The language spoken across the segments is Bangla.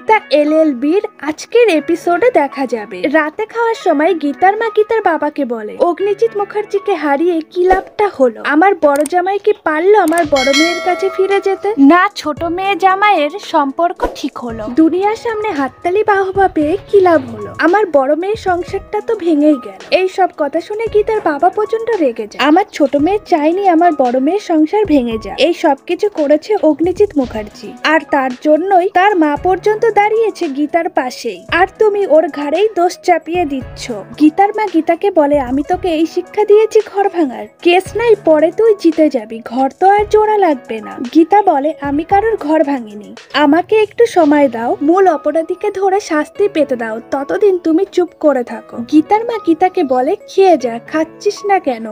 গীতা এলএলবির আজকের এপিসোডে দেখা যাবে। রাতে খাওয়ার সময় গীতার মা গীতার বাবাকে বলে, অগ্নিজিৎ মুখার্জিকে হারিয়ে কি লাভটা হলো? আমার বড় জামাই কি পারলো আমার বড় মেয়ের কাছে ফিরে যেতে? না, ছোট মেয়ে জামাইয়ের সম্পর্ক ঠিক হলো। দুনিয়ার সামনে হাততালি বাহবা পেয়ে কি লাভ হলো? আমার বড় মেয়ের সংসারটা তো ভেঙেই গেল। এই সব কথা শুনে গীতার বাবা প্রচন্ড রেগে যায়। আমার ছোট মেয়ে চাইনি আমার বড় মেয়ের সংসার ভেঙে যায়। এই সবকিছু করেছে অগ্নিজিৎ মুখার্জি, আর তার জন্যই তার মা পর্যন্ত দাঁড়িয়েছে গীতার পাশেই, আর তুমি ওর ঘাড়েই দোষ চাপিয়ে দিচ্ছ। গীতার মা গীতাকে বলে, আমি তোকে এই শিক্ষা দিয়েছি ঘর ভাঙার? কেস নাই, পরে তুই জিতে যাবি, ঘর তো আর জোড়া লাগবে না। গীতা বলে, আমি কারোর ঘর ভাঙিনি, আমাকে একটু সময় দাও, মূল অপরাধীকে ধরে শাস্তি পেতে দাও, ততদিন তুমি চুপ করে থাকো। গীতার মা গীতাকে বলে, খেয়ে যা, খাচ্ছিস না কেন?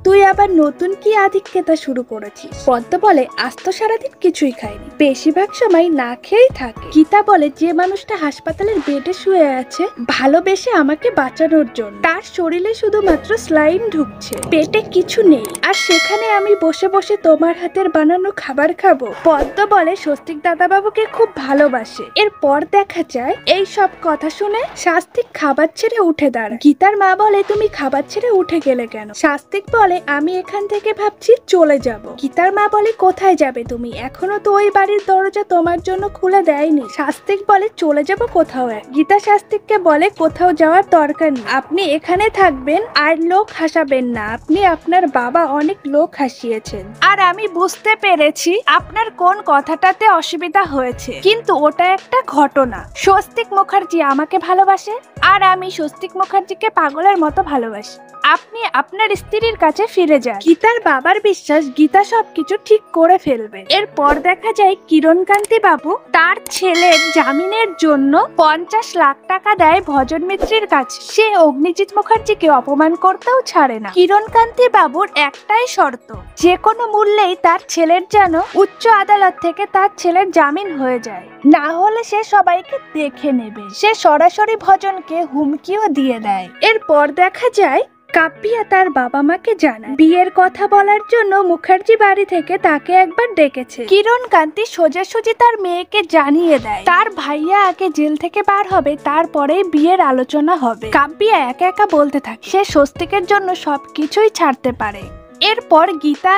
তুই আবার নতুন কি আধিক্যতা শুরু করেছিস? পদ্ম বলে, আজ তো সারাদিন কিছুই খাইনি, বেশিরভাগ সময় না খেয়েই থাকে। গীতা বলে, যে মানুষটা হাসপাতালের বেডে শুয়ে আছে ভালোবেসে আমাকে বাঁচানোর জন্য, তার শরীরে শুধুমাত্র স্লাইন ঢুকছে, পেটে কিছু নেই, আর সেখানে আমি বসে বসে তোমার হাতের বানানো খাবার খাবো? পদ্ম বলে, স্বস্তিক দাদাবাবুকে খুব ভালোবাসে। এরপর দেখা যায় এই সব কথা শুনে শাস্তিক খাবার ছেড়ে উঠে দাঁড়ায়। গীতার মা বলে, তুমি খাবার ছেড়ে উঠে গেলে কেন? শাস্তিক বলে, আমি এখান থেকে ভাবছি চলে যাব। গীতার মা বলে, কোথায় যাবে তুমি? এখনো তো ওই বাড়ির দরজা তোমার জন্য খুলে দেয়নি। শাস্তিক বলে, চলে যাব কোথাও এক। গীতা শাস্তিককে বলে, কোথাও যাওয়ার দরকার নেই, আপনি এখানে থাকবেন আর লোক হাসাবেন না। আপনি আপনার বাবা অনেক লোক হাসিয়েছেন, আর আমি বুঝতে পেরেছি আপনার কোন কথাটাতে অসুবিধা হয়েছে, কিন্তু ওটা একটা ঘটনা। স্বস্তিক মুখার্জি আমাকে ভালোবাসে, আর আমি স্বস্তিক মুখার্জিকে পাগলের মতো ভালোবাসি। আপনি আপনার স্ত্রীর কাছে ফিরে যান। গীতার বাবার বিশ্বাস গীতা সবকিছু ঠিক করে ফেলবে। এরপর দেখা যায় কিরণকান্তি বাবু তার ছেলের জামিনের জন্য 50 লাখ টাকা দেয় ভজন মিত্রের কাছে। সে অগ্নিজিৎ মুখার্জিকে অপমান করতেও ছাড়ে না। কিরণকান্তি বাবুর একটাই শর্ত, যে কোনো মূল্যেই তার ছেলের যেন উচ্চ আদালত থেকে তার ছেলের জামিন হয়ে যায়, না হলে সে সবাইকে দেখে নেবে। সে সরাসরি ভজনকে হুমকিও দিয়ে দেয়। এরপর দেখা যায় কাব্যিয়া তার বাবা মাকে জানায় বিয়ের কথা বলার জন্য মুখার্জি বাড়ি থেকে তাকে একবার ডেকেছে। কিরণকান্তি সোজাসুজি তার মেয়েকে জানিয়ে দেয় তার ভাইয়া আগে জেল থেকে বার হবে, তারপরেই বিয়ের আলোচনা হবে। কাব্যিয়া একা একা বলতে থাকে সে স্বস্তিকের জন্য সবকিছুই ছাড়তে পারে। এরপর গীতা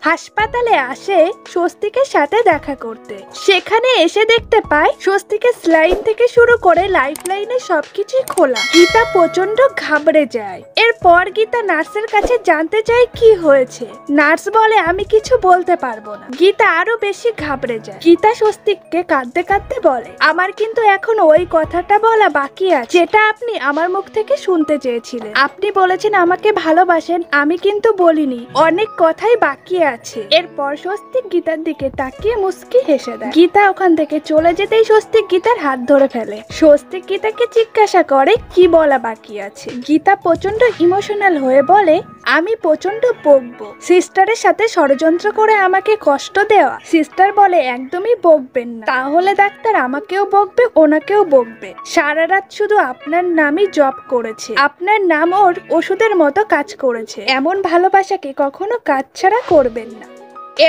হাসপাতালে আসে স্বস্তিকের সাথে দেখা করতে। সেখানে এসে দেখতে পায় স্বস্তিকের স্লাইন থেকে শুরু করে লাইফ লাইনে সবকিছুই খোলা। গীতা প্রচন্ড ঘাবড়ে যায়। এরপর গীতা নার্সের কাছে জানতে চায় কি হয়েছে। নার্স বলে, আমি কিছু বলতে পারবো না। গীতা আরো বেশি ঘাবড়ে যায়। গীতা স্বস্তিককে কাঁদতে কাঁদতে বলে, আমার কিন্তু এখন ওই কথাটা বলা বাকি আছে যেটা আপনি আমার মুখ থেকে শুনতে চেয়েছিলেন। আপনি বলেছেন আমাকে ভালোবাসেন, আমি কিন্তু বলিনি, অনেক কথাই বাকি আছে। এরপর স্বস্তিক গীতার দিকে তাকিয়ে মুস্কি হেসে দেয়। গীতা ওখান থেকে চলে যেতেই স্বস্তিক গীতার হাত ধরে ফেলে। স্বস্তিক গীতাকে জিজ্ঞাসা করে কি বলা বাকি আছে। গীতা প্রচন্ড ইমোশনাল হয়ে বলে, আমি প্রচন্ড বকবো, সিস্টারের সাথে ষড়যন্ত্র করে আমাকে কষ্ট দেওয়া। সিস্টার বলে, একদমই বকবেন না, তাহলে ডাক্তার আমাকেও বকবে, ওনাকেও বকবে। সারা রাত শুধু আপনার নামই জপ করেছে, আপনার নাম ওর ওষুধের মতো কাজ করেছে। এমন ভালোবাসাকে কখনো কাজ ছাড়া করবেন না।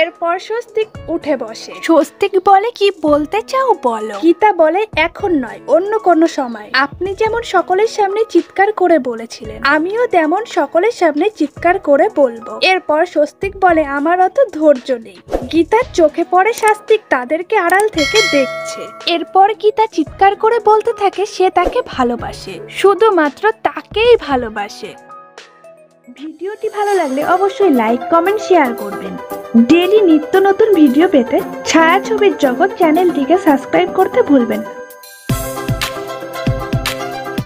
এরপর স্বস্তিক উঠে বসে। স্বস্তিক বলে, কি বলতে চাও বলো। গীতা বলে, এখন নয়, অন্য কোনো সময়। আপনি যেমন সকলের সামনে চিৎকার করে বলেছিলেন, আমিও তেমন সকলের সামনে চিৎকার করে বলবো। এরপর স্বস্তিক বলে, আমার অত ধৈর্য নেই। গীতার চোখে পড়ে স্বস্তিক তাদেরকে আড়াল থেকে দেখছে। এরপর গীতা চিৎকার করে বলতে থাকে সে তাকে ভালোবাসে, শুধুমাত্র তাকেই ভালোবাসে। ভিডিওটি ভালো লাগলে অবশ্যই লাইক, কমেন্ট, শেয়ার করবেন। ডেইলি নিত্য নতুন ভিডিও পেতে ছায়াছবির জগৎ চ্যানেলটিকে সাবস্ক্রাইব করতে ভুলবেন না।